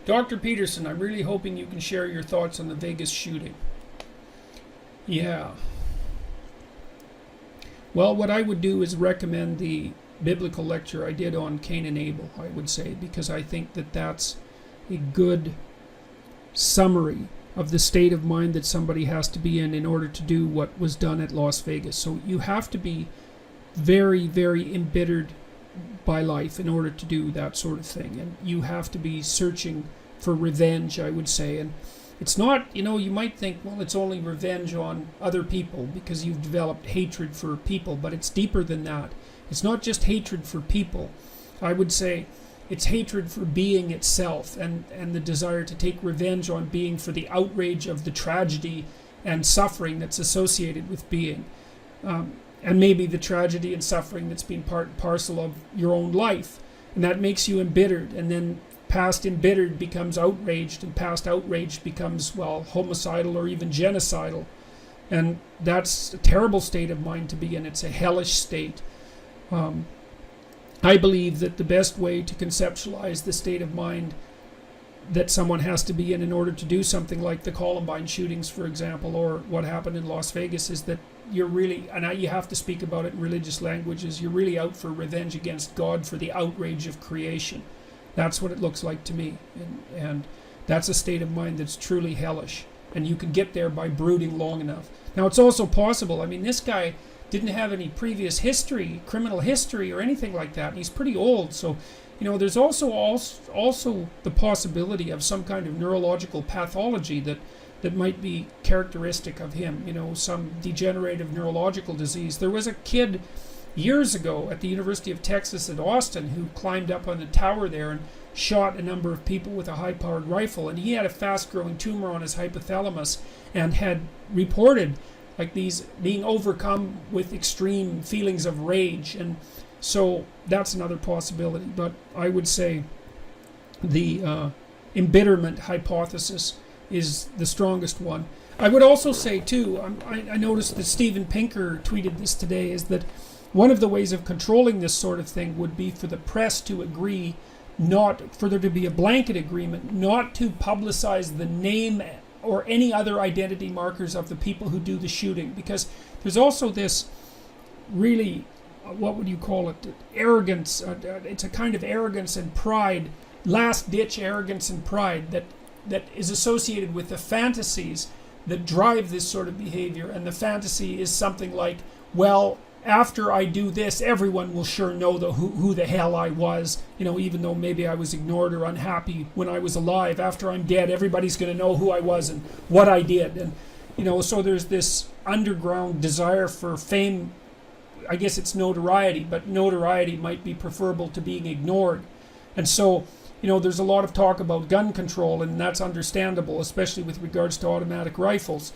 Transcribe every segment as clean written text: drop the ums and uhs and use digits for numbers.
Dr. Peterson, I'm really hoping you can share your thoughts on the Vegas shooting. Yeah. Well, what I would do is recommend the biblical lecture I did on Cain and Abel, I would say, because I think that that's a good summary of the state of mind that somebody has to be in order to do what was done at Las Vegas. So you have to be very, very embittered by life in order to do that sort of thing. And you have to be searching for revenge, I would say. And it's not, you might think, well, it's only revenge on other people because you've developed hatred for people, but it's deeper than that. It's not just hatred for people. I would say it's hatred for being itself, and the desire to take revenge on being for the outrage of the tragedy and suffering that's associated with being. And maybe the tragedy and suffering that's been part and parcel of your own life. And that makes you embittered. And then past embittered becomes outraged, and past outraged becomes, well, homicidal or even genocidal. And that's a terrible state of mind to be in. It's a hellish state. I believe that the best way to conceptualize the state of mind that someone has to be in order to do something like the Columbine shootings, for example, or what happened in Las Vegas, is that you're really, and you have to speak about it in religious languages, you're really out for revenge against God for the outrage of creation. That's what it looks like to me. And that's a state of mind that's truly hellish. And you can get there by brooding long enough. Now, it's also possible, this guy didn't have any previous history, criminal history or anything like that. And he's pretty old. So, there's also the possibility of some kind of neurological pathology that might be characteristic of him, some degenerative neurological disease. There was a kid years ago at the University of Texas at Austin who climbed up on the tower there and shot a number of people with a high-powered rifle, and he had a fast-growing tumor on his hypothalamus and had reported like these being overcome with extreme feelings of rage. And so that's another possibility. But I would say the embitterment hypothesis is the strongest one. I would also say too, I noticed that Steven Pinker tweeted this today, is that one of the ways of controlling this sort of thing would be for the press to agree, not for there to be a blanket agreement, not to publicize the name or any other identity markers of the people who do the shooting, because there's also this really, what would you call it, arrogance. It's a kind of arrogance and pride, last-ditch arrogance and pride that is associated with the fantasies that drive this sort of behavior. And the fantasy is something like, well, after I do this, everyone will sure know who the hell I was, even though maybe I was ignored or unhappy when I was alive. After I'm dead, everybody's going to know who I was and what I did. And, so there's this underground desire for fame. I guess it's notoriety, but notoriety might be preferable to being ignored. And so, there's a lot of talk about gun control, and that's understandable, especially with regards to automatic rifles.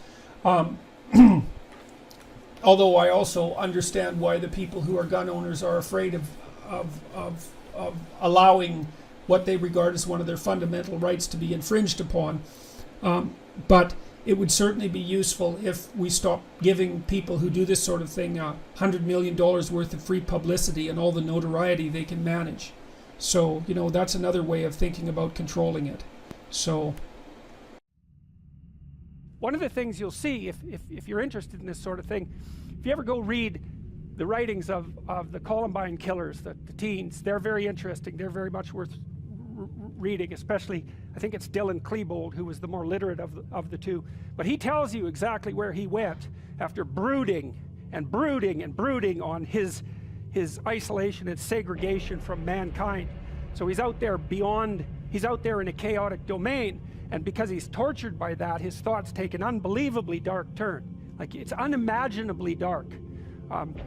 Although I also understand why the people who are gun owners are afraid of allowing what they regard as one of their fundamental rights to be infringed upon. But it would certainly be useful if we stop giving people who do this sort of thing $100 million worth of free publicity and all the notoriety they can manage. So, that's another way of thinking about controlling it. So, one of the things you'll see if you're interested in this sort of thing, if you ever go read the writings of the Columbine killers, the teens, they're very interesting. They're very much worth reading, especially, I think it's Dylan Klebold, who was the more literate of the two. But he tells you exactly where he went after brooding and brooding and brooding on his isolation and segregation from mankind. So he's out there he's out there in a chaotic domain. And because he's tortured by that, his thoughts take an unbelievably dark turn. Like, it's unimaginably dark.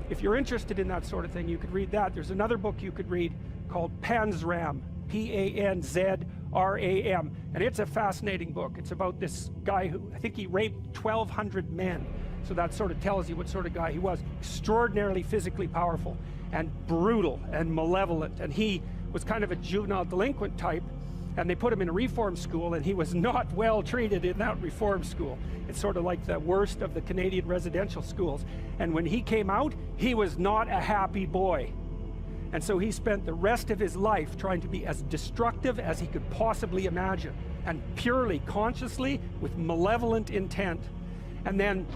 If you're interested in that sort of thing, you could read that. There's another book you could read called Panzram, Panzram, and it's a fascinating book. It's about this guy who, I think he raped 1,200 men. So that sort of tells you what sort of guy he was. Extraordinarily physically powerful and brutal and malevolent. And he was kind of a juvenile delinquent type. And they put him in a reform school, and he was not well treated in that reform school. It's sort of like the worst of the Canadian residential schools. And when he came out, he was not a happy boy. And so he spent the rest of his life trying to be as destructive as he could possibly imagine, and purely, consciously, with malevolent intent. And then,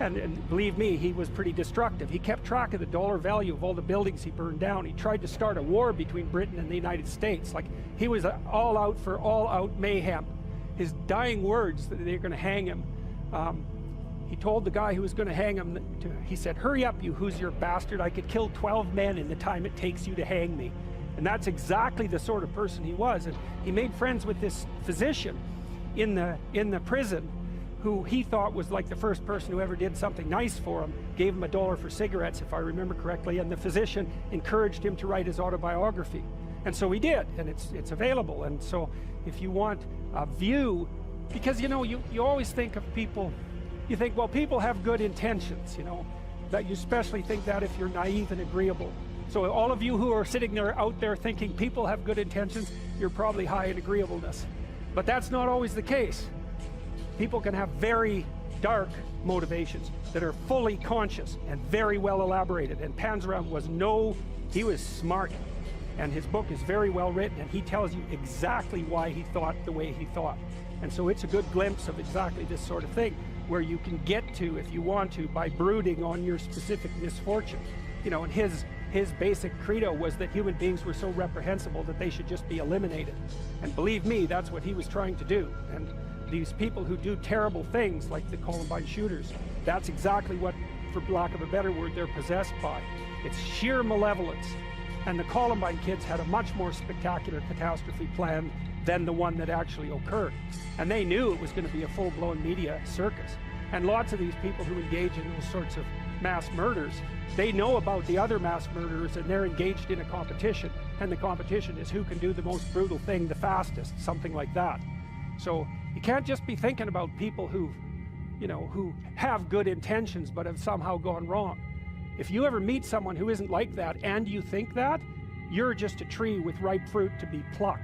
and believe me, he was pretty destructive. He kept track of the dollar value of all the buildings he burned down. He tried to start a war between Britain and the United States. Like, he was all out for all-out mayhem. His dying words that they're going to hang him, he told the guy who was going to hang him, he said, "Hurry up, you Hoosier bastard. I could kill 12 men in the time it takes you to hang me." And that's exactly the sort of person he was. And he made friends with this physician in the prison, who he thought was like the first person who ever did something nice for him, gave him $1 for cigarettes, if I remember correctly, and the physician encouraged him to write his autobiography. And so he did, and it's available. And so if you want a view, because you know, you always think of people, you think, well, people have good intentions, you know, that you especially think that if you're naive and agreeable. So all of you who are sitting there out there thinking people have good intentions, you're probably high in agreeableness. But that's not always the case. People can have very dark motivations that are fully conscious and very well elaborated. And Panzram was he was smart. And his book is very well written, and he tells you exactly why he thought the way he thought. And so it's a good glimpse of exactly this sort of thing, where you can get to, if you want to, by brooding on your specific misfortune. You know, and his basic credo was that human beings were so reprehensible that they should just be eliminated. And believe me, that's what he was trying to do. And these people who do terrible things, like the Columbine shooters, that's exactly what, for lack of a better word, they're possessed by. It's sheer malevolence. And the Columbine kids had a much more spectacular catastrophe planned than the one that actually occurred. And they knew it was going to be a full-blown media circus. And lots of these people who engage in those sorts of mass murders, they know about the other mass murderers, and they're engaged in a competition. And the competition is who can do the most brutal thing the fastest, something like that. So you can't just be thinking about people who have good intentions but have somehow gone wrong. If you ever meet someone who isn't like that and you think that, you're just a tree with ripe fruit to be plucked.